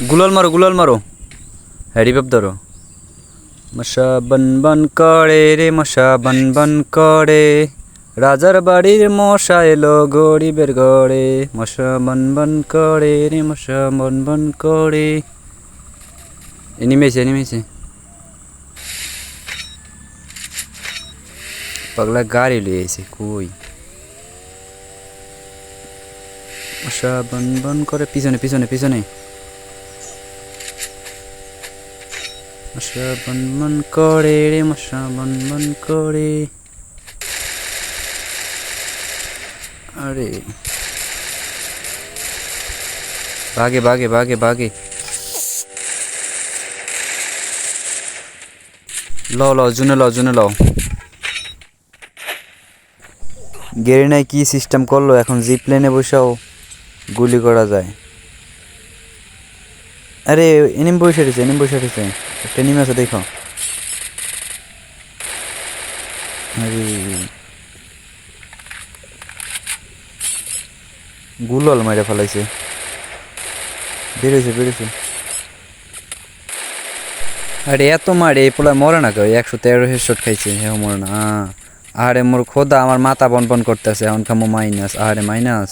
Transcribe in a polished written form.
গুলাল মারো হ্যারি বাপ ধরো। মশা বন বন করে রে মশা বন বন করে, রাজার বাড়ির মশা এলো গরিবের ঘরে। মশা বন বন করে রে মশা বন বন করে। এনিমেছে পাগলা গাড়ি লিয়ে আইছে কই। মশা বন বন করে, পিছনে মশা বন বন করে রে মশা বন বন করে। আরে ভাগে লও জুনে লও। গেরিনায় কি সিস্টেম করলো, এখন জিপ প্লেনে বসেও গুলি করা যায়। আরে এনিমি বসে রয়েছে একটা এনিমি আছে দেখো। আরে গুলাল মাইরা ফেলাইছে। বেরোইছে। আরে এত মারে এই পোলা মরে না কেউ, 113 হেডশট খাইছে, হেও মরে না। আরে মোর খোদা, আমার মাথা বন করতেছে, এখন খামো মাইনাস। আরে মাইনাস